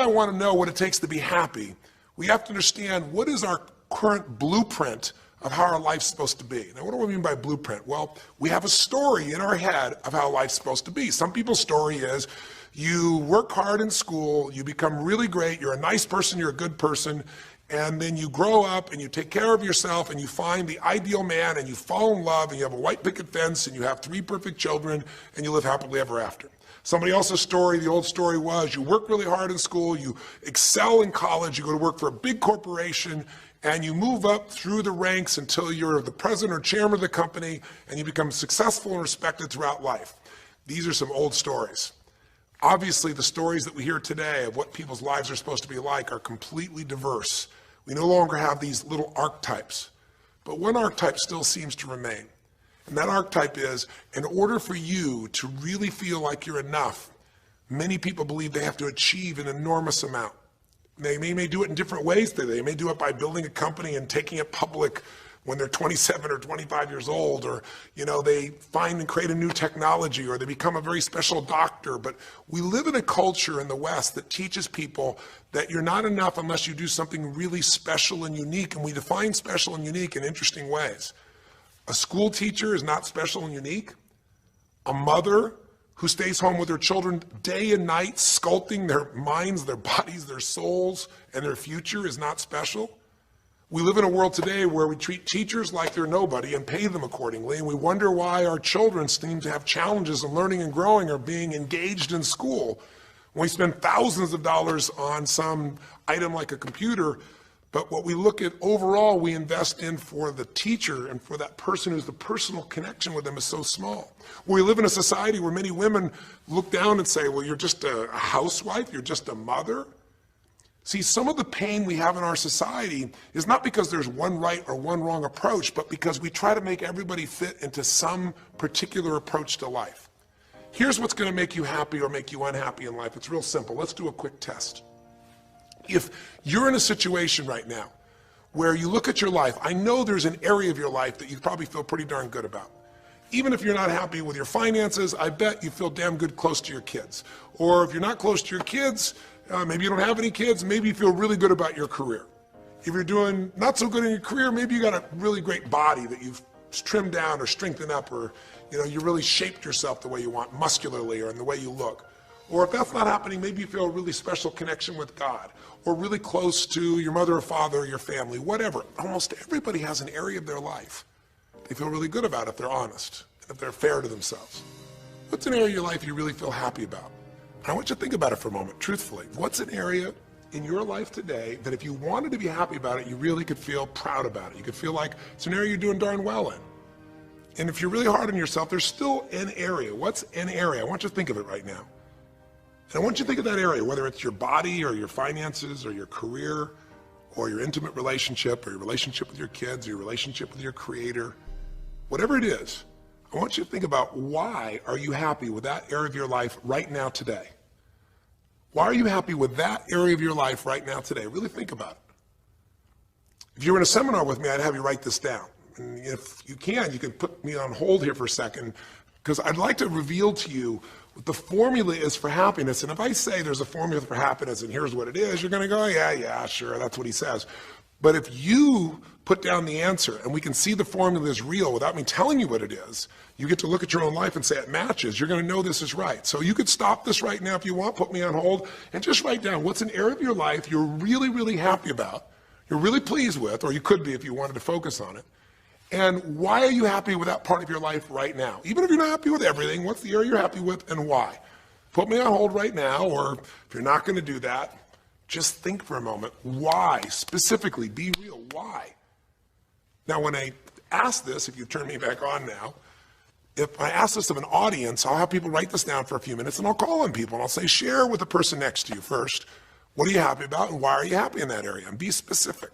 I want to know what it takes to be happy, we have to understand what is our current blueprint of how our life's supposed to be. Now, what do I mean by blueprint? Well, we have a story in our head of how life's supposed to be. Some people's story is you work hard in school, you become really great, you're a nice person, you're a good person, and then you grow up and you take care of yourself and you find the ideal man and you fall in love and you have a white picket fence and you have 3 perfect children and you live happily ever after. Somebody else's story, the old story was you work really hard in school, you excel in college, you go to work for a big corporation, and you move up through the ranks until you're the president or chairman of the company and you become successful and respected throughout life. These are some old stories. Obviously, the stories that we hear today of what people's lives are supposed to be like are completely diverse. We no longer have these little archetypes, but one archetype still seems to remain. And that archetype is, in order for you to really feel like you're enough, many people believe they have to achieve an enormous amount. They may do it in different ways. They may do it by building a company and taking it public when they're 27 or 25 years old, or they find and create a new technology, or they become a very special doctor. But we live in a culture in the West that teaches people that you're not enough unless you do something really special and unique, and we define special and unique in interesting ways. A school teacher is not special and unique. A mother who stays home with her children day and night, sculpting their minds, their bodies, their souls, and their future is not special. We live in a world today where we treat teachers like they're nobody and pay them accordingly, and we wonder why our children seem to have challenges in learning and growing or being engaged in school. When we spend thousands of dollars on some item like a computer, but what we look at overall, we invest in for the teacher and for that person who's the personal connection with them is so small. We live in a society where many women look down and say, well, you're just a housewife, you're just a mother. See, some of the pain we have in our society is not because there's one right or one wrong approach, but because we try to make everybody fit into some particular approach to life. Here's what's going to make you happy or make you unhappy in life. It's real simple. Let's do a quick test. If you're in a situation right now where you look at your life, I know there's an area of your life that you probably feel pretty darn good about. Even if you're not happy with your finances, I bet you feel damn good close to your kids. Or if you're not close to your kids, maybe you don't have any kids, maybe you feel really good about your career. If you're doing not so good in your career, maybe you got a really great body that you've trimmed down or strengthened up, or you really shaped yourself the way you want, muscularly, or in the way you look. Or if that's not happening, maybe you feel a really special connection with God, or really close to your mother or father or your family, whatever. Almost everybody has an area of their life they feel really good about if they're honest, and if they're fair to themselves. What's an area of your life you really feel happy about? I want you to think about it for a moment, truthfully. What's an area in your life today that if you wanted to be happy about it, you really could feel proud about it? You could feel like it's an area you're doing darn well in. And if you're really hard on yourself, there's still an area. What's an area? I want you to think of it right now. And I want you to think of that area, whether it's your body or your finances or your career or your intimate relationship or your relationship with your kids or your relationship with your creator, whatever it is. I want you to think about, why are you happy with that area of your life right now today? Why are you happy with that area of your life right now today? Really think about it. If you were in a seminar with me, I'd have you write this down. And if you can put me on hold here for a second, because I'd like to reveal to you what the formula is for happiness. And if I say there's a formula for happiness and here's what it is, you're going to go, yeah, sure, that's what he says. But if you put down the answer and we can see the formula is real without me telling you what it is, you get to look at your own life and say it matches, you're going to know this is right. So you could stop this right now if you want, put me on hold, and just write down what's an area of your life you're really, really happy about, you're really pleased with, or you could be if you wanted to focus on it. And why are you happy with that part of your life right now? Even if you're not happy with everything, what's the area you're happy with and why? Put me on hold right now, or if you're not going to do that, just think for a moment. Why? Specifically, be real. Why? Now, when I ask this, if you turn me back on now, if I ask this of an audience, I'll have people write this down for a few minutes, and I'll call on people, and I'll say, share with the person next to you first. What are you happy about, and why are you happy in that area? And be specific.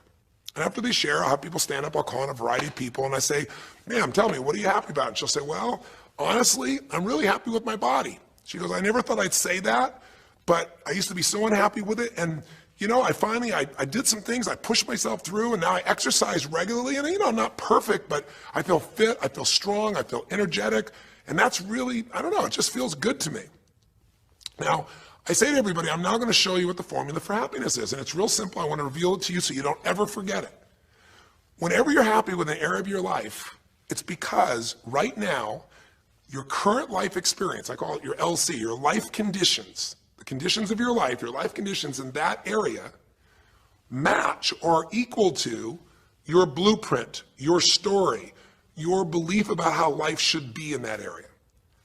And after they share, I'll have people stand up, I'll call on a variety of people, and I say, ma'am, tell me, what are you happy about? And she'll say, well, honestly, I'm really happy with my body. She goes, I never thought I'd say that, but I used to be so unhappy with it, and I did some things, I pushed myself through, and now I exercise regularly, and I'm not perfect, but I feel fit, I feel strong, I feel energetic, and that's really, it just feels good to me. Now, I say to everybody, I'm now going to show you what the formula for happiness is. And it's real simple. I want to reveal it to you so you don't ever forget it. Whenever you're happy with an area of your life, it's because right now, your current life experience, I call it your LC, your life conditions, the conditions of your life conditions in that area match or equal to your blueprint, your story, your belief about how life should be in that area.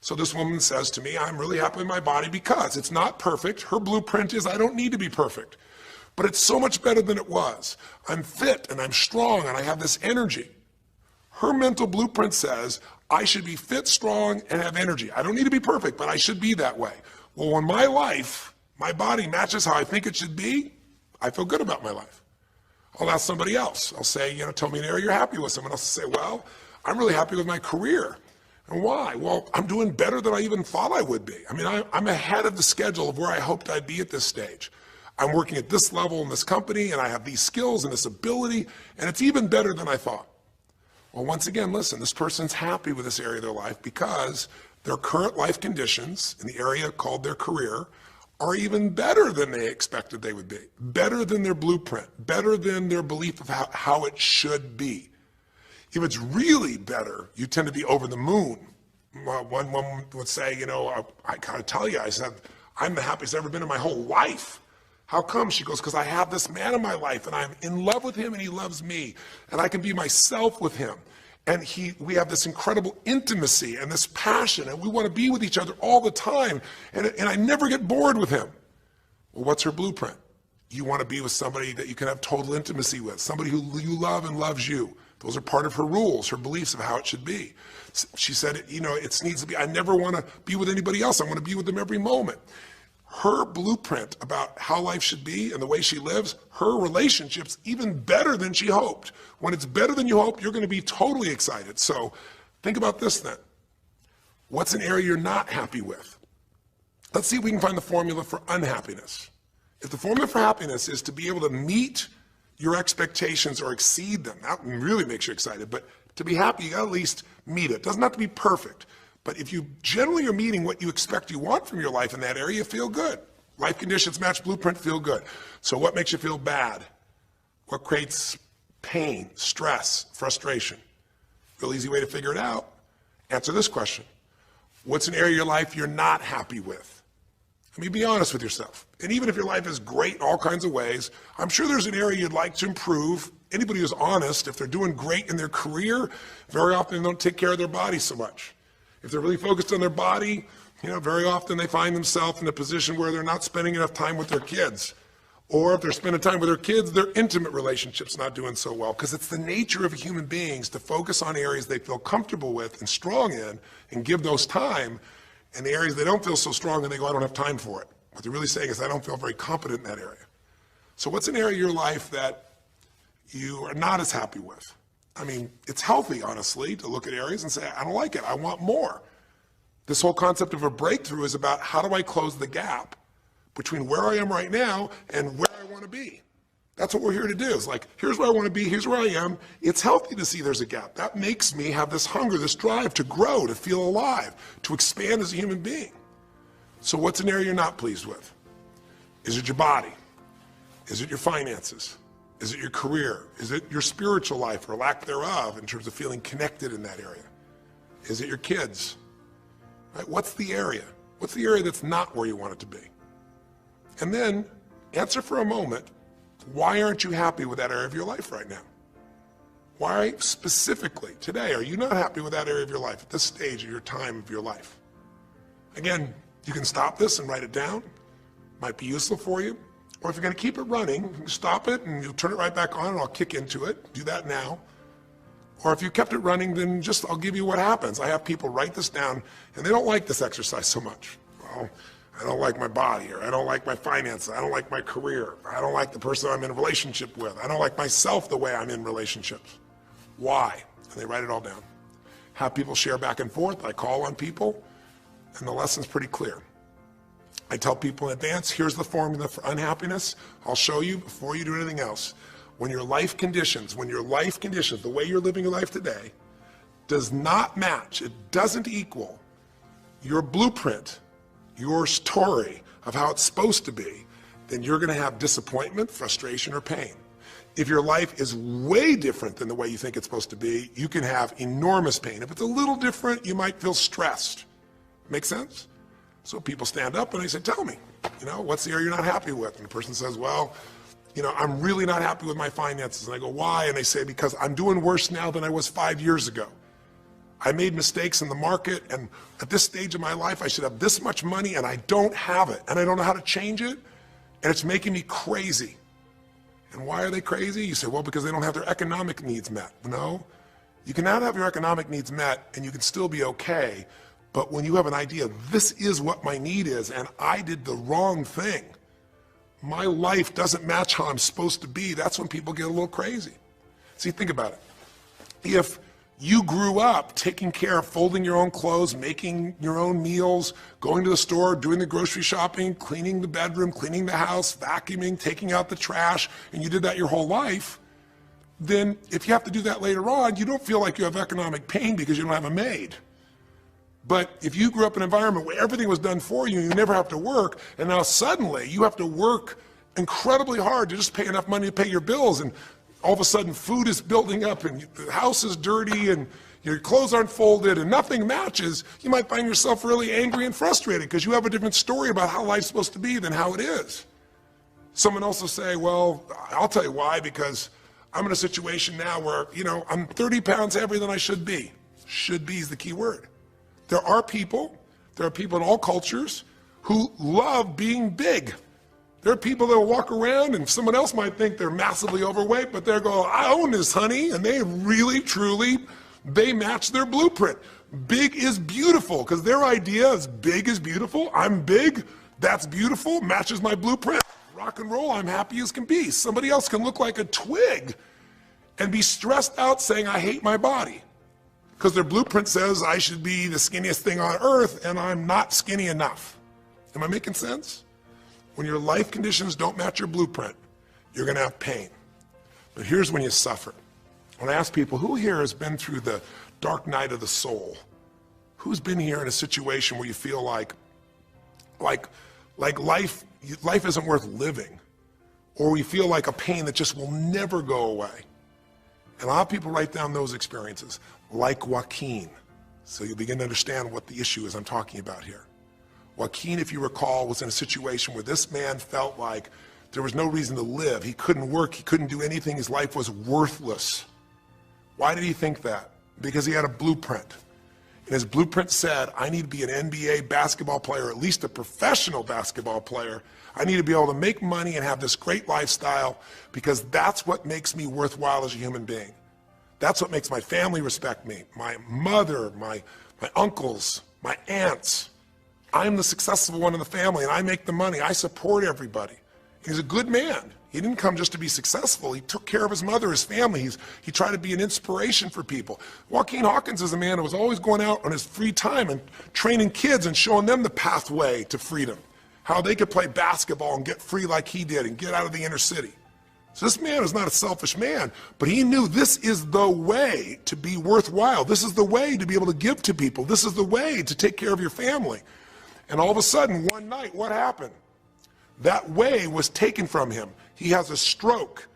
So this woman says to me, I'm really happy with my body because it's not perfect. Her blueprint is I don't need to be perfect, but it's so much better than it was. I'm fit and I'm strong and I have this energy. Her mental blueprint says I should be fit, strong, and have energy. I don't need to be perfect, but I should be that way. Well, when my life, my body matches how I think it should be, I feel good about my life. I'll ask somebody else. I'll say, tell me an area you're happy with. Someone else will say, well, I'm really happy with my career. And why? Well, I'm doing better than I even thought I would be. I mean, I'm ahead of the schedule of where I hoped I'd be at this stage. I'm working at this level in this company, and I have these skills and this ability, and it's even better than I thought. Well, once again, listen, this person's happy with this area of their life because their current life conditions in the area called their career are even better than they expected they would be, better than their blueprint, better than their belief of how it should be. If it's really better, you tend to be over the moon. One woman would say, I gotta tell you, I said, I'm the happiest I've ever been in my whole life. How come? She goes, because I have this man in my life and I'm in love with him and he loves me and I can be myself with him. And we have this incredible intimacy and this passion and we want to be with each other all the time and I never get bored with him. Well, what's her blueprint? You want to be with somebody that you can have total intimacy with, somebody who you love and loves you. Those are part of her rules, her beliefs of how it should be. She said, it needs to be, I never want to be with anybody else. I want to be with them every moment. Her blueprint about how life should be and the way she lives, her relationship's even better than she hoped. When it's better than you hope, you're going to be totally excited. So think about this then. What's an area you're not happy with? Let's see if we can find the formula for unhappiness. If the formula for happiness is to be able to meet your expectations or exceed them, that really makes you excited, but to be happy, you gotta at least meet it. It doesn't have to be perfect, but if you generally are meeting what you expect you want from your life in that area, you feel good. Life conditions match blueprint, feel good. So what makes you feel bad? What creates pain, stress, frustration? Real easy way to figure it out. Answer this question. What's an area of your life you're not happy with? I mean, be honest with yourself. And even if your life is great in all kinds of ways, I'm sure there's an area you'd like to improve. Anybody who's honest, if they're doing great in their career, very often they don't take care of their body so much. If they're really focused on their body, very often they find themselves in a position where they're not spending enough time with their kids. Or if they're spending time with their kids, their intimate relationship's not doing so well. Because it's the nature of human beings to focus on areas they feel comfortable with and strong in and give those time. And the areas they don't feel so strong and they go, I don't have time for it. What they're really saying is, I don't feel very competent in that area. So what's an area of your life that you are not as happy with? I mean, it's healthy, honestly, to look at areas and say, I don't like it, I want more. This whole concept of a breakthrough is about how do I close the gap between where I am right now and where I want to be. That's what we're here to do. It's like, here's where I want to be, here's where I am. It's healthy to see there's a gap. That makes me have this hunger, this drive to grow, to feel alive, to expand as a human being. So what's an area you're not pleased with? Is it your body? Is it your finances? Is it your career? Is it your spiritual life or lack thereof in terms of feeling connected in that area? Is it your kids? Right? What's the area? What's the area that's not where you want it to be? And then answer for a moment, why aren't you happy with that area of your life right now? Why specifically today are you not happy with that area of your life at this stage of your time of your life? Again, you can stop this and write it down. Might be useful for you. Or if you're going to keep it running, you can stop it and you'll turn it right back on and I'll kick into it. Do that now. Or if you kept it running, then I'll give you what happens. I have people write this down and they don't like this exercise so much. Well, I don't like my body, or I don't like my finances, I don't like my career, I don't like the person I'm in a relationship with, I don't like myself the way I'm in relationships. Why? And they write it all down. Have people share back and forth. I call on people, and the lesson's pretty clear. I tell people in advance, here's the formula for unhappiness. I'll show you before you do anything else. When your life conditions, the way you're living your life today, does not match, it doesn't equal your blueprint, your story of how it's supposed to be, then you're going to have disappointment, frustration, or pain. If your life is way different than the way you think it's supposed to be, you can have enormous pain. If it's a little different, you might feel stressed. Make sense? So people stand up and they say, tell me, what's the area you're not happy with? And the person says, well, I'm really not happy with my finances. And I go, why? And they say, because I'm doing worse now than I was 5 years ago. I made mistakes in the market, and at this stage of my life, I should have this much money, and I don't have it, and I don't know how to change it, and it's making me crazy. And why are they crazy? You say, well, because they don't have their economic needs met. No, you can not have your economic needs met, and you can still be okay, but when you have an idea, this is what my need is, and I did the wrong thing, my life doesn't match how I'm supposed to be, that's when people get a little crazy. See, think about it. If you grew up taking care of folding your own clothes, making your own meals, going to the store, doing the grocery shopping, cleaning the bedroom, cleaning the house, vacuuming, taking out the trash, and you did that your whole life, then if you have to do that later on, you don't feel like you have economic pain because you don't have a maid. But if you grew up in an environment where everything was done for you, you never have to work, and now suddenly you have to work incredibly hard to just pay enough money to pay your bills, and all of a sudden food is building up and the house is dirty and your clothes aren't folded and nothing matches, you might find yourself really angry and frustrated because you have a different story about how life's supposed to be than how it is. Someone else will say, well, I'll tell you why, because I'm in a situation now where, I'm 30 pounds heavier than I should be. Should be is the key word. There are people in all cultures who love being big. There are people that will walk around and someone else might think they're massively overweight, but they're going, I own this, honey, and they really, truly, they match their blueprint. Big is beautiful, because their idea is big is beautiful. I'm big, that's beautiful, matches my blueprint. Rock and roll, I'm happy as can be. Somebody else can look like a twig and be stressed out saying, I hate my body, because their blueprint says I should be the skinniest thing on earth, and I'm not skinny enough. Am I making sense? When your life conditions don't match your blueprint, you're going to have pain. But here's when you suffer. When I ask people, who here has been through the dark night of the soul? Who's been here in a situation where you feel like life isn't worth living, or we feel like a pain that just will never go away? And a lot of people write down those experiences, like Joaquin. So you'll begin to understand what the issue is I'm talking about here. Joaquin, if you recall, was in a situation where this man felt like there was no reason to live. He couldn't work, he couldn't do anything, his life was worthless. Why did he think that? Because he had a blueprint. And his blueprint said, I need to be an NBA basketball player, at least a professional basketball player. I need to be able to make money and have this great lifestyle, because that's what makes me worthwhile as a human being. That's what makes my family respect me, my mother, my uncles, my aunts. I'm the successful one in the family, and I make the money. I support everybody. He's a good man. He didn't come just to be successful. He took care of his mother, his family. He tried to be an inspiration for people. Joaquin Hawkins is a man who was always going out on his free time and training kids and showing them the pathway to freedom, how they could play basketball and get free like he did and get out of the inner city. So this man was not a selfish man, but he knew this is the way to be worthwhile. This is the way to be able to give to people. This is the way to take care of your family. And all of a sudden, one night, what happened? That way was taken from him. He has a stroke.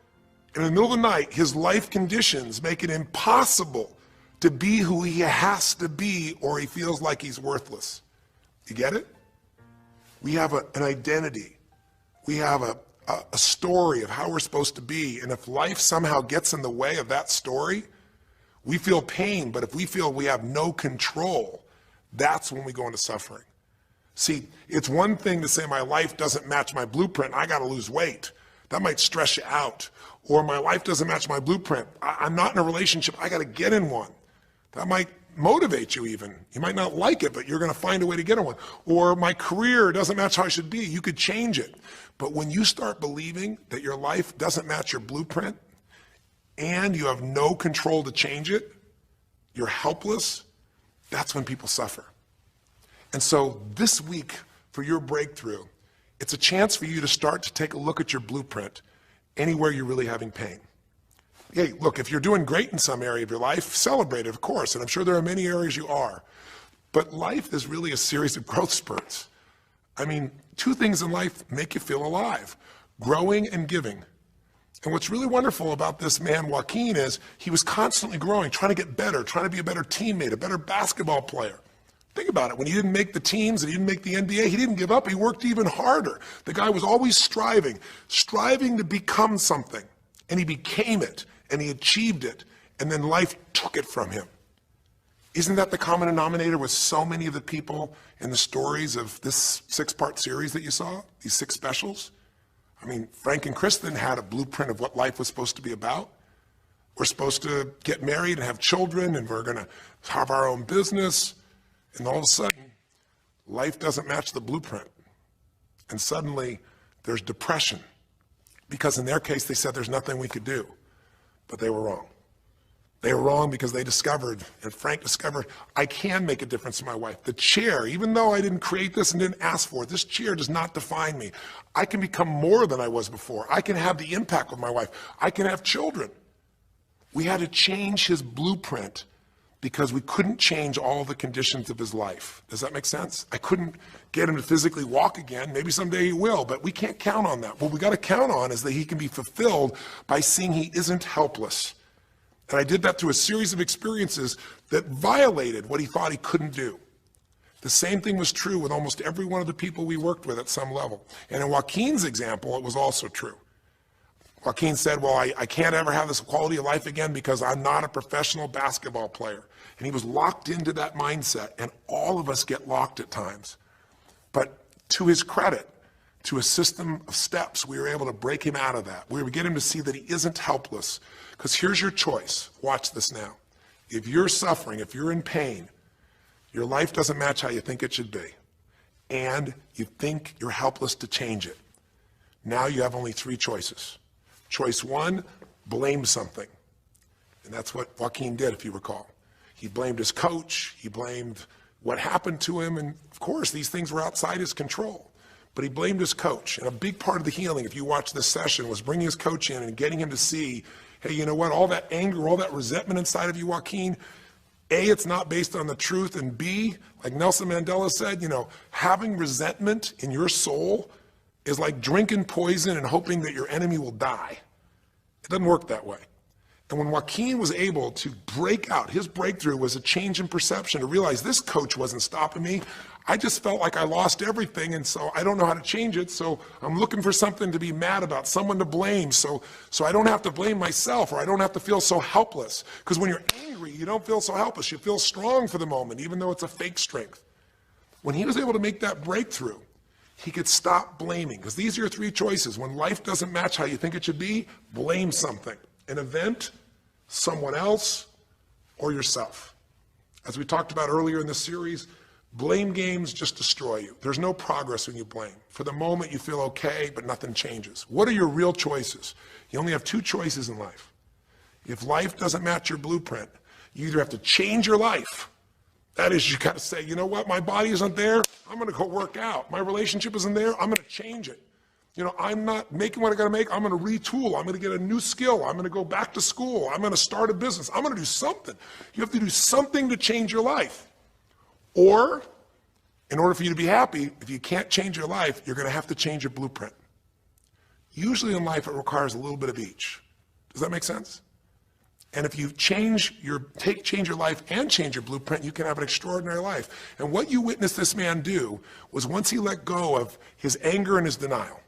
And in the middle of the night, his life conditions make it impossible to be who he has to be, or he feels like he's worthless. You get it? We have an identity. We have a story of how we're supposed to be. And if life somehow gets in the way of that story, we feel pain. But if we feel we have no control, that's when we go into suffering. See, it's one thing to say my life doesn't match my blueprint, I got to lose weight. That might stress you out. Or my life doesn't match my blueprint, I'm not in a relationship, I got to get in one. That might motivate you even. You might not like it, but you're going to find a way to get in one. Or my career doesn't match how I should be, you could change it. But when you start believing that your life doesn't match your blueprint and you have no control to change it, you're helpless, that's when people suffer. And so this week, for your breakthrough, it's a chance for you to start to take a look at your blueprint anywhere you're really having pain. Hey, look, if you're doing great in some area of your life, celebrate it, of course, and I'm sure there are many areas you are. But life is really a series of growth spurts. I mean, two things in life make you feel alive: growing and giving. And what's really wonderful about this man, Joaquin, is he was constantly growing, trying to get better, trying to be a better teammate, a better basketball player. Think about it. When he didn't make the teams and he didn't make the NBA, he didn't give up. He worked even harder. The guy was always striving to become something. And he became it, and he achieved it, and then life took it from him. Isn't that the common denominator with so many of the people in the stories of this 6-part series that you saw, these 6 specials? I mean, Frank and Kristen had a blueprint of what life was supposed to be about. We're supposed to get married and have children, and we're going to have our own business. And all of a sudden, life doesn't match the blueprint. And suddenly, there's depression. Because in their case, they said there's nothing we could do. But they were wrong. They were wrong because they discovered, and Frank discovered, I can make a difference in my wife. The chair, even though I didn't create this and didn't ask for it, this chair does not define me. I can become more than I was before. I can have the impact with my wife. I can have children. We had to change his blueprint because we couldn't change all the conditions of his life. Does that make sense? I couldn't get him to physically walk again. Maybe someday he will, but we can't count on that. What we got to count on is that he can be fulfilled by seeing he isn't helpless. And I did that through a series of experiences that violated what he thought he couldn't do. The same thing was true with almost every one of the people we worked with at some level. And in Joaquin's example, it was also true. Joaquin said, well, I can't ever have this quality of life again because I'm not a professional basketball player. And he was locked into that mindset, and all of us get locked at times. But to his credit, to a system of steps, we were able to break him out of that. We were getting him to see that he isn't helpless. Because here's your choice. Watch this now. If you're suffering, if you're in pain, your life doesn't match how you think it should be, and you think you're helpless to change it, now you have only 3 choices. Choice 1, blame something. And that's what Joaquin did, if you recall. He blamed his coach. He blamed what happened to him. And of course, these things were outside his control. But he blamed his coach. And a big part of the healing, if you watch this session, was bringing his coach in and getting him to see, hey, you know what, all that anger, all that resentment inside of you, Joaquin, A, it's not based on the truth, and B, like Nelson Mandela said, you know, having resentment in your soul is like drinking poison and hoping that your enemy will die. It doesn't work that way. And when Joaquin was able to break out, his breakthrough was a change in perception, to realize this coach wasn't stopping me. I just felt like I lost everything, and so I don't know how to change it, so I'm looking for something to be mad about, someone to blame, so I don't have to blame myself, or I don't have to feel so helpless. Because when you're angry, you don't feel so helpless. You feel strong for the moment, even though it's a fake strength. When he was able to make that breakthrough, he could stop blaming, because these are your 3 choices. When life doesn't match how you think it should be, blame something. An event, someone else, or yourself. As we talked about earlier in this series, blame games just destroy you. There's no progress when you blame. For the moment, you feel okay, but nothing changes. What are your real choices? You only have 2 choices in life. If life doesn't match your blueprint, you either have to change your life. That is, you got to say, you know what, my body isn't there, I'm going to go work out. My relationship isn't there, I'm going to change it. You know, I'm not making what I got to make, I'm going to retool, I'm going to get a new skill, I'm going to go back to school, I'm going to start a business, I'm going to do something. You have to do something to change your life. Or, in order for you to be happy, if you can't change your life, you're going to have to change your blueprint. Usually in life, it requires a little bit of each. Does that make sense? And if you change your life and change your blueprint, you can have an extraordinary life. And what you witnessed this man do was, once he let go of his anger and his denial,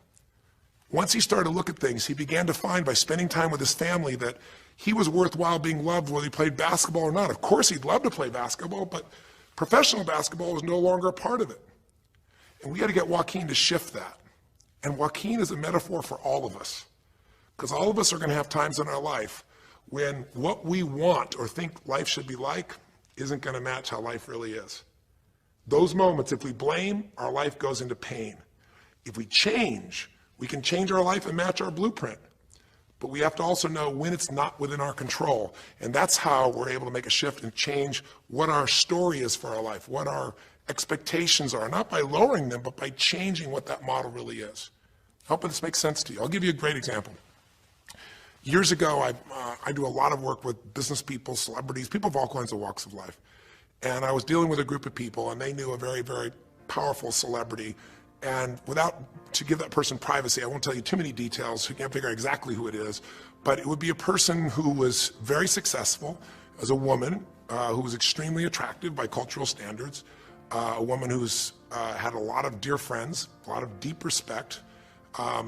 once he started to look at things, he began to find, by spending time with his family, that he was worthwhile being loved whether he played basketball or not. Of course, he'd love to play basketball, but professional basketball was no longer a part of it. And we got to get Joaquin to shift that. And Joaquin is a metaphor for all of us, because all of us are going to have times in our life when what we want or think life should be like isn't going to match how life really is. Those moments, if we blame, our life goes into pain. If we change, we can change our life and match our blueprint. But we have to also know when it's not within our control. And that's how we're able to make a shift and change what our story is for our life, what our expectations are, not by lowering them, but by changing what that model really is. I hope this makes sense to you. I'll give you a great example. Years ago, I do a lot of work with business people, celebrities, people of all kinds of walks of life. And I was dealing with a group of people, and they knew a very, very powerful celebrity. And to give that person privacy, I won't tell you too many details, so you can't figure out exactly who it is, but it would be a person who was very successful as a woman, who was extremely attractive by cultural standards, a woman who's had a lot of dear friends, a lot of deep respect,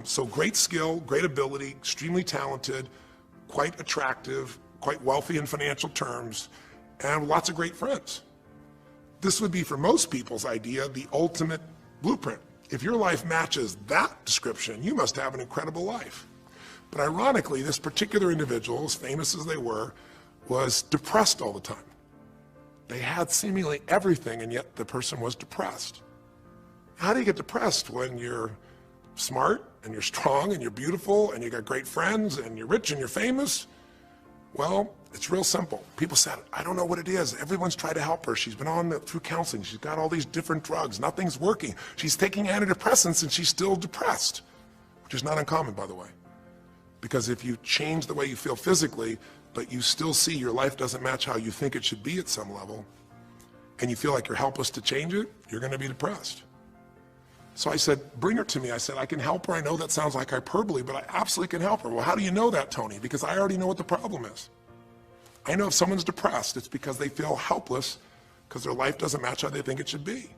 so great skill, great ability, extremely talented, quite attractive, quite wealthy in financial terms, and lots of great friends. This would be, for most people's idea, the ultimate blueprint. If your life matches that description, you must have an incredible life. But ironically, this particular individual, as famous as they were, was depressed all the time. They had seemingly everything, and yet the person was depressed. How do you get depressed when you're smart, and you're strong, and you're beautiful, and you got great friends, and you're rich, and you're famous? Well, it's real simple. People said, I don't know what it is. Everyone's tried to help her. She's been through counseling. She's got all these different drugs. Nothing's working. She's taking antidepressants and she's still depressed, which is not uncommon, by the way. Because if you change the way you feel physically, but you still see your life doesn't match how you think it should be at some level, and you feel like you're helpless to change it, you're going to be depressed. So I said, bring her to me. I said, I can help her. I know that sounds like hyperbole, but I absolutely can help her. Well, how do you know that, Tony? Because I already know what the problem is. I know if someone's depressed, it's because they feel helpless because their life doesn't match how they think it should be.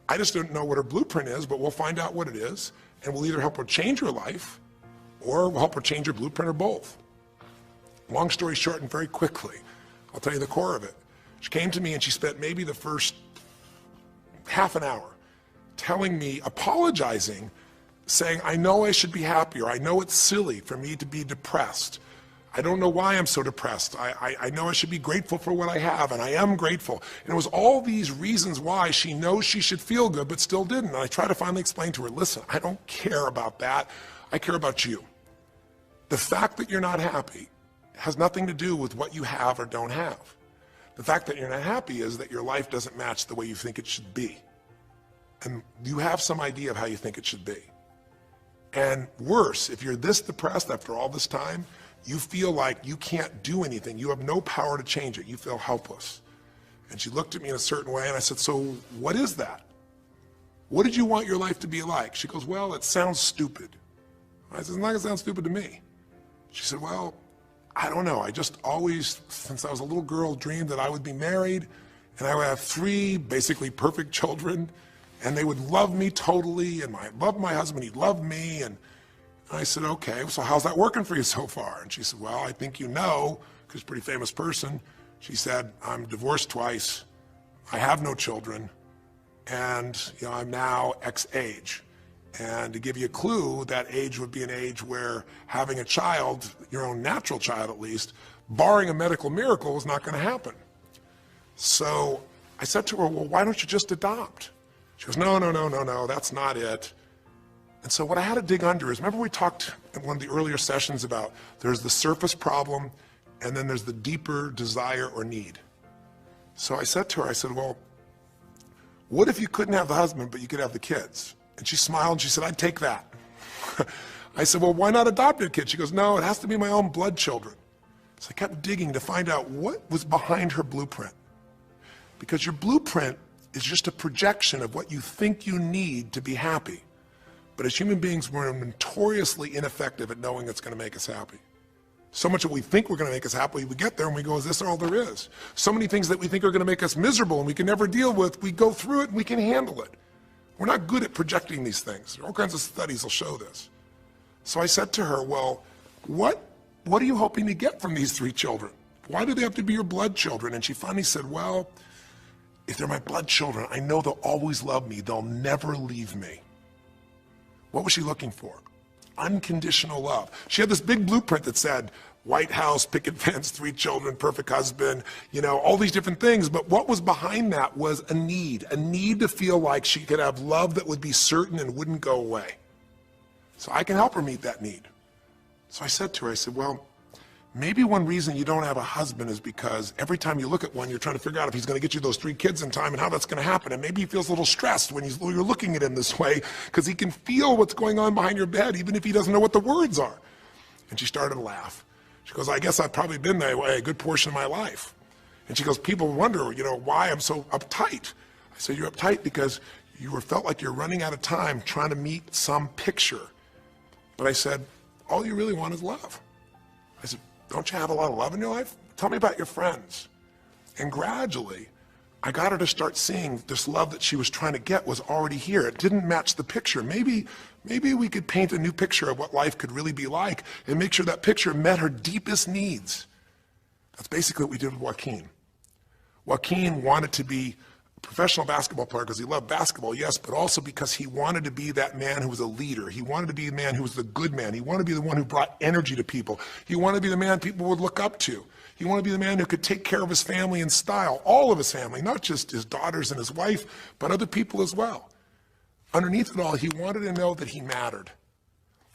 I just don't know what her blueprint is, but we'll find out what it is, and we'll either help her change her life or we'll help her change her blueprint, or both. Long story short, and very quickly, I'll tell you the core of it. She came to me and she spent maybe the first half an hour telling me, apologizing, saying, I know I should be happier. I know it's silly for me to be depressed. I don't know why I'm so depressed. I know I should be grateful for what I have, and I am grateful. And it was all these reasons why she knows she should feel good, but still didn't. And I tried to finally explain to her, listen, I don't care about that. I care about you. The fact that you're not happy has nothing to do with what you have or don't have. The fact that you're not happy is that your life doesn't match the way you think it should be. And you have some idea of how you think it should be. And worse, if you're this depressed after all this time, you feel like you can't do anything. You have no power to change it. You feel helpless. And she looked at me in a certain way, and I said, so what is that? What did you want your life to be like? She goes, well, it sounds stupid. I said, it's not going to sound stupid to me. She said, well, I don't know. I just always, since I was a little girl, dreamed that I would be married, and I would have 3 basically perfect children, and they would love me totally, and I loved my husband, he'd love me, and I said, okay, so how's that working for you so far? And she said, well, I think you know, because she's a pretty famous person. She said, I'm divorced twice, I have no children, and I'm now X age. And to give you a clue, that age would be an age where having a child, your own natural child at least, barring a medical miracle, is not going to happen. So I said to her, well, why don't you just adopt? She goes, no, that's not it. And so what I had to dig under is, remember we talked in one of the earlier sessions about there's the surface problem and then there's the deeper desire or need. So I said to her, I said, well, what if you couldn't have the husband but you could have the kids? And she smiled and she said, I'd take that. I said, well, why not adopt a kid? She goes, no, it has to be my own blood children. So I kept digging to find out what was behind her blueprint. Because your blueprint is just a projection of what you think you need to be happy. But as human beings, we're notoriously ineffective at knowing it's going to make us happy. So much that we think we're going to make us happy, we get there and we go, is this all there is? So many things that we think are going to make us miserable and we can never deal with, we go through it and we can handle it. We're not good at projecting these things. All kinds of studies will show this. So I said to her, well, what are you hoping to get from these 3 children? Why do they have to be your blood children? And she finally said, well, if they're my blood children, I know they'll always love me. They'll never leave me. What was she looking for? Unconditional love. She had this big blueprint that said, White House, picket fence, 3 children, perfect husband, all these different things. But what was behind that was a need to feel like she could have love that would be certain and wouldn't go away. So I can help her meet that need. So I said to her, I said, well, maybe one reason you don't have a husband is because every time you look at one, you're trying to figure out if he's going to get you those 3 kids in time and how that's going to happen. And maybe he feels a little stressed when you're looking at him this way because he can feel what's going on behind your bed, even if he doesn't know what the words are. And she started to laugh. She goes, I guess I've probably been that way a good portion of my life. And she goes, people wonder, why I'm so uptight. I said, you're uptight because you felt like you're running out of time trying to meet some picture. But I said, all you really want is love. I said, don't you have a lot of love in your life? Tell me about your friends. And gradually, I got her to start seeing this love that she was trying to get was already here. It didn't match the picture. Maybe we could paint a new picture of what life could really be like and make sure that picture met her deepest needs. That's basically what we did with Joaquin. Joaquin wanted to be a professional basketball player because he loved basketball, yes, but also because he wanted to be that man who was a leader. He wanted to be the man who was the good man. He wanted to be the one who brought energy to people. He wanted to be the man people would look up to. He wanted to be the man who could take care of his family in style, all of his family, not just his daughters and his wife, but other people as well. Underneath it all, he wanted to know that he mattered.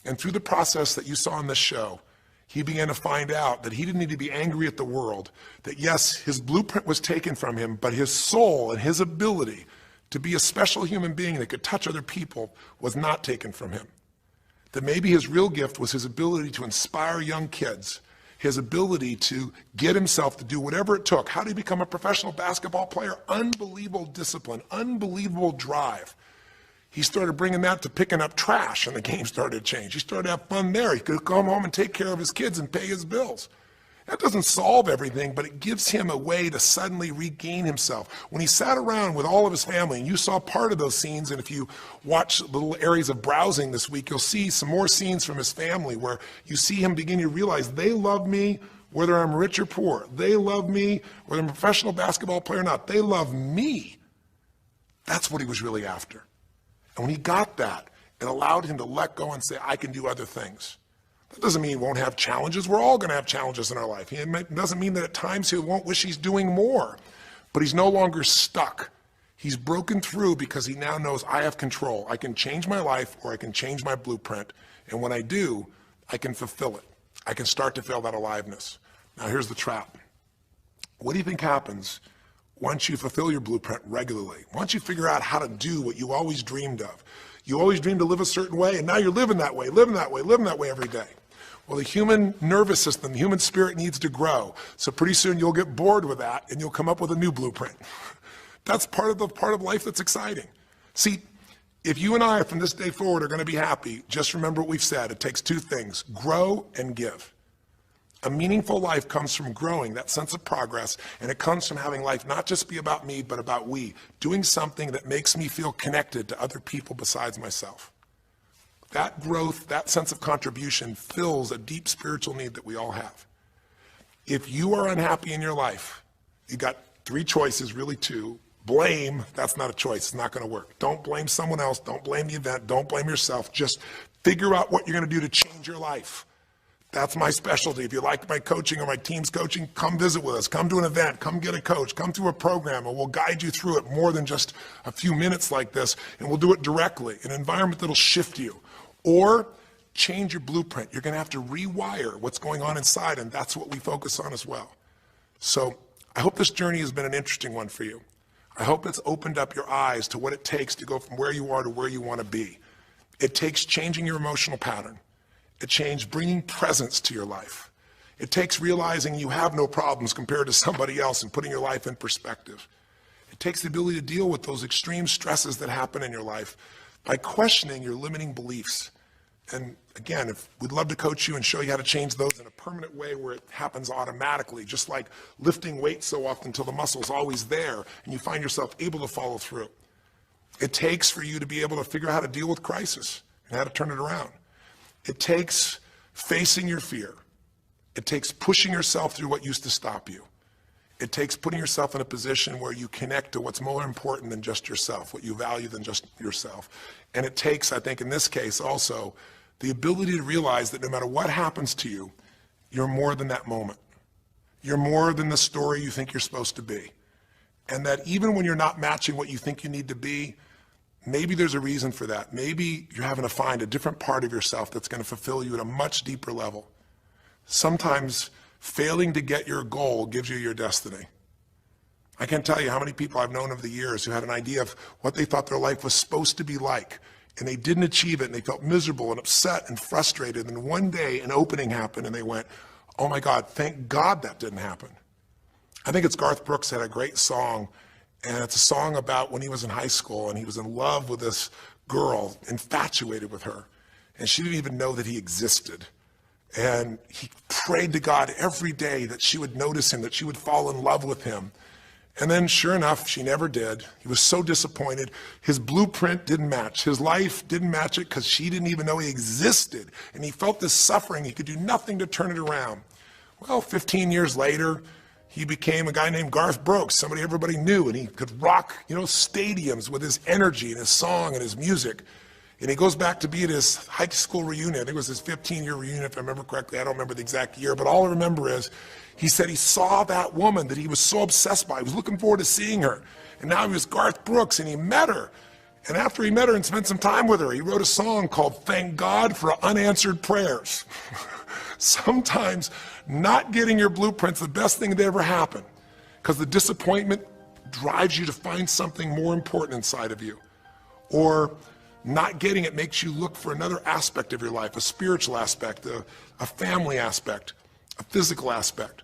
And through the process that you saw in this show, he began to find out that he didn't need to be angry at the world, that yes, his blueprint was taken from him, but his soul and his ability to be a special human being that could touch other people was not taken from him. That maybe his real gift was his ability to inspire young kids, his ability to get himself to do whatever it took. How did he become a professional basketball player? Unbelievable discipline, unbelievable drive. He started bringing that to picking up trash, and the game started to change. He started to have fun there. He could come home and take care of his kids and pay his bills. That doesn't solve everything, but it gives him a way to suddenly regain himself. When he sat around with all of his family, and you saw part of those scenes, and if you watch little areas of browsing this week, you'll see some more scenes from his family where you see him begin to realize they love me whether I'm rich or poor. They love me whether I'm a professional basketball player or not. They love me. That's what he was really after. And when he got that, it allowed him to let go and say, I can do other things. That doesn't mean he won't have challenges. We're all going to have challenges in our life. It doesn't mean that at times he won't wish he's doing more, but he's no longer stuck. He's broken through because he now knows I have control. I can change my life or I can change my blueprint. And when I do, I can fulfill it. I can start to feel that aliveness. Now here's the trap. What do you think happens once you fulfill your blueprint regularly? Once you figure out how to do what you always dreamed of? You always dreamed to live a certain way, and now you're living that way every day. Well, the human nervous system, the human spirit needs to grow. So pretty soon you'll get bored with that, and you'll come up with a new blueprint. That's part of life that's exciting. See, if you and I from this day forward are going to be happy, just remember what we've said. It takes two things: grow and give. A meaningful life comes from growing, that sense of progress, and it comes from having life not just be about me, but about we, doing something that makes me feel connected to other people besides myself. That growth, that sense of contribution fills a deep spiritual need that we all have. If you are unhappy in your life, you got three choices, really two. Blame, that's not a choice, it's not going to work. Don't blame someone else, don't blame the event, don't blame yourself. Just figure out what you're going to do to change your life. That's my specialty. If you like my coaching or my team's coaching, come visit with us. Come to an event. Come get a coach. Come through a program, and we'll guide you through it more than just a few minutes like this, and we'll do it directly, an environment that'll shift you. Or change your blueprint. You're going to have to rewire what's going on inside, and that's what we focus on as well. So I hope this journey has been an interesting one for you. I hope it's opened up your eyes to what it takes to go from where you are to where you want to be. It takes changing your emotional pattern. It takes bringing presence to your life. It takes realizing you have no problems compared to somebody else and putting your life in perspective. It takes the ability to deal with those extreme stresses that happen in your life by questioning your limiting beliefs. And again, we'd love to coach you and show you how to change those in a permanent way where it happens automatically, just like lifting weights so often until the muscle's always there and you find yourself able to follow through. It takes for you to be able to figure out how to deal with crisis and how to turn it around. It takes facing your fear. It takes pushing yourself through what used to stop you. It takes putting yourself in a position where you connect to what's more important than just yourself, what you value than just yourself. And it takes, I think in this case also, the ability to realize that no matter what happens to you, you're more than that moment. You're more than the story you think you're supposed to be. And that even when you're not matching what you think you need to be, maybe there's a reason for that. Maybe you're having to find a different part of yourself that's going to fulfill you at a much deeper level. Sometimes failing to get your goal gives you your destiny. I can't tell you how many people I've known over the years who had an idea of what they thought their life was supposed to be like, and they didn't achieve it, and they felt miserable and upset and frustrated, and one day an opening happened, and they went, oh my God, thank God that didn't happen. I think it's Garth Brooks had a great song, And it's a song about when he was in high school and he was in love with this girl, infatuated with her. And she didn't even know that he existed. And he prayed to God every day that she would notice him, that she would fall in love with him. And then sure enough, she never did. He was so disappointed. His blueprint didn't match. His life didn't match it because she didn't even know he existed. And he felt this suffering. He could do nothing to turn it around. Well, 15 years later, he became a guy named Garth Brooks, somebody everybody knew, and he could rock, stadiums with his energy and his song and his music. And he goes back to be at his high school reunion. I think it was his 15-year reunion, if I remember correctly. I don't remember the exact year, but all I remember is he said he saw that woman that he was so obsessed by. He was looking forward to seeing her. And now he was Garth Brooks, and he met her. And after he met her and spent some time with her, he wrote a song called Thank God for Unanswered Prayers. Sometimes not getting your blueprint's the best thing that ever happened, because the disappointment drives you to find something more important inside of you. Or not getting it makes you look for another aspect of your life, a spiritual aspect, a family aspect, a physical aspect.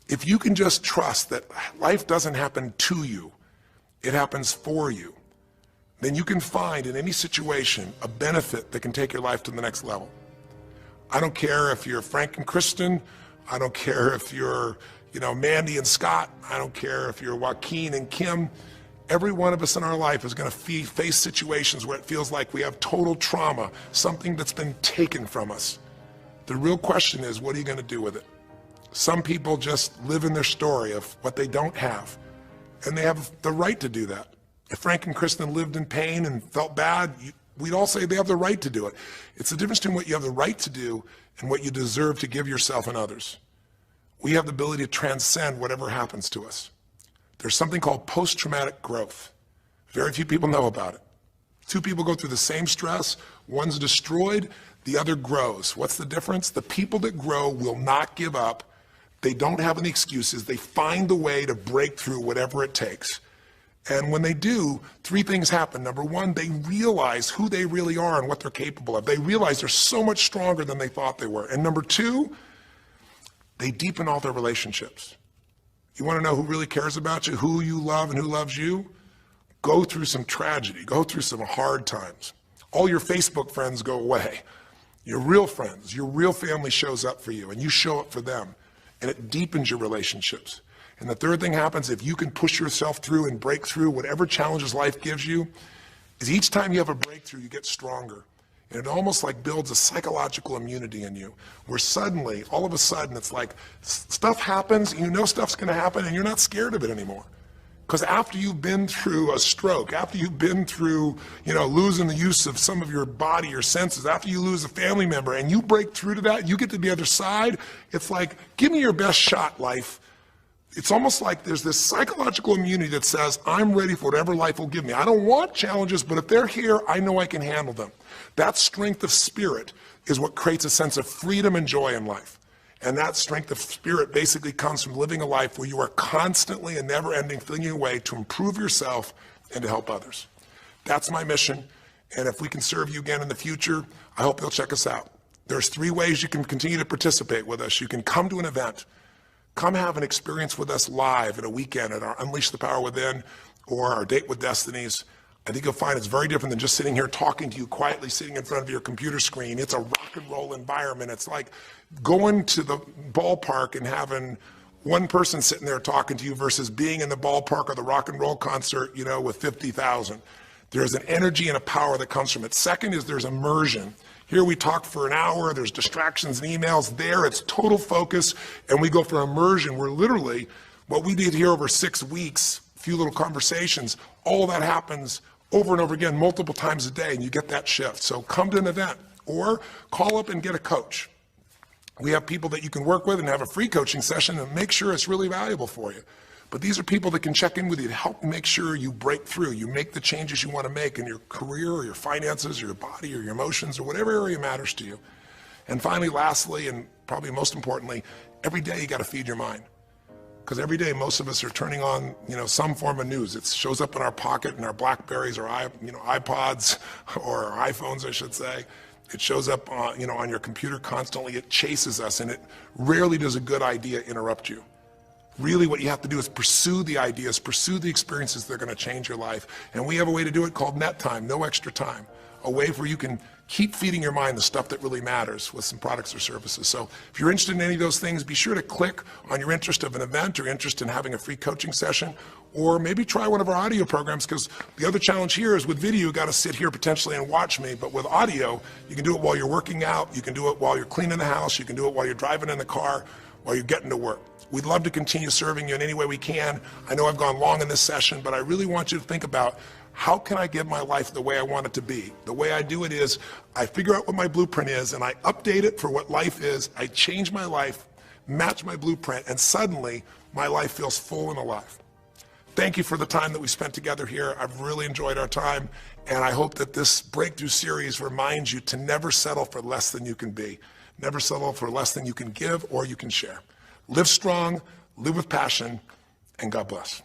If you can just trust that life doesn't happen to you, it happens for you, then you can find in any situation a benefit that can take your life to the next level. I don't care if you're Frank and Kristen. I don't care if you're, Mandy and Scott. I don't care if you're Joaquin and Kim. Every one of us in our life is going to face situations where it feels like we have total trauma, something that's been taken from us. The real question is, what are you going to do with it? Some people just live in their story of what they don't have, and they have the right to do that. If Frank and Kristen lived in pain and felt bad, we'd all say they have the right to do it. It's the difference between what you have the right to do and what you deserve to give yourself and others. We have the ability to transcend whatever happens to us. There's something called post-traumatic growth. Very few people know about it. Two people go through the same stress. One's destroyed, the other grows. What's the difference? The people that grow will not give up. They don't have any excuses. They find the way to break through whatever it takes. And when they do, three things happen. Number one, they realize who they really are and what they're capable of. They realize they're so much stronger than they thought they were. And number two, they deepen all their relationships. You want to know who really cares about you, who you love and who loves you? Go through some tragedy, go through some hard times. All your Facebook friends go away. Your real friends, your real family shows up for you, and you show up for them, and it deepens your relationships. And the third thing happens, if you can push yourself through and break through whatever challenges life gives you, is each time you have a breakthrough, you get stronger. And it almost like builds a psychological immunity in you, where suddenly, all of a sudden, it's like stuff happens, you know stuff's gonna happen, and you're not scared of it anymore. Because after you've been through a stroke, after you've been through, losing the use of some of your body or senses, after you lose a family member, and you break through to that, you get to the other side, it's like, give me your best shot, life. It's almost like there's this psychological immunity that says, I'm ready for whatever life will give me. I don't want challenges, but if they're here, I know I can handle them. That strength of spirit is what creates a sense of freedom and joy in life. And that strength of spirit basically comes from living a life where you are constantly and never-ending thinking a way to improve yourself and to help others. That's my mission. And if we can serve you again in the future, I hope you'll check us out. There's three ways you can continue to participate with us. You can come to an event. Come have an experience with us live at a weekend at our Unleash the Power Within or our Date with Destinies. I think you'll find it's very different than just sitting here talking to you quietly, sitting in front of your computer screen. It's a rock and roll environment. It's like going to the ballpark and having one person sitting there talking to you versus being in the ballpark or the rock and roll concert, with 50,000. There's an energy and a power that comes from it. Second is there's immersion. Here we talk for an hour, there's distractions and emails. There it's total focus, and we go for immersion where literally what we did here over 6 weeks, a few little conversations, all that happens over and over again, multiple times a day, and you get that shift. So come to an event or call up and get a coach. We have people that you can work with and have a free coaching session and make sure it's really valuable for you. But these are people that can check in with you to help make sure you break through, you make the changes you want to make in your career or your finances or your body or your emotions or whatever area matters to you. And finally, lastly, and probably most importantly, every day you got to feed your mind. Because every day most of us are turning on, some form of news. It shows up in our pocket, in our Blackberries or iPods or our iPhones, I should say. It shows up on your computer constantly. It chases us, and it rarely does a good idea interrupt you. Really what you have to do is pursue the ideas, pursue the experiences that are going to change your life. And we have a way to do it called net time, no extra time. A way where you can keep feeding your mind the stuff that really matters with some products or services. So if you're interested in any of those things, be sure to click on your interest of an event or interest in having a free coaching session, or maybe try one of our audio programs, because the other challenge here is with video, you got to sit here potentially and watch me, but with audio, you can do it while you're working out, you can do it while you're cleaning the house, you can do it while you're driving in the car, while you're getting to work. We'd love to continue serving you in any way we can. I know I've gone long in this session, but I really want you to think about, how can I get my life the way I want it to be? The way I do it is I figure out what my blueprint is and I update it for what life is. I change my life, match my blueprint, and suddenly my life feels full and alive. Thank you for the time that we spent together here. I've really enjoyed our time, and I hope that this breakthrough series reminds you to never settle for less than you can be. Never settle for less than you can give or you can share. Live strong, live with passion, and God bless.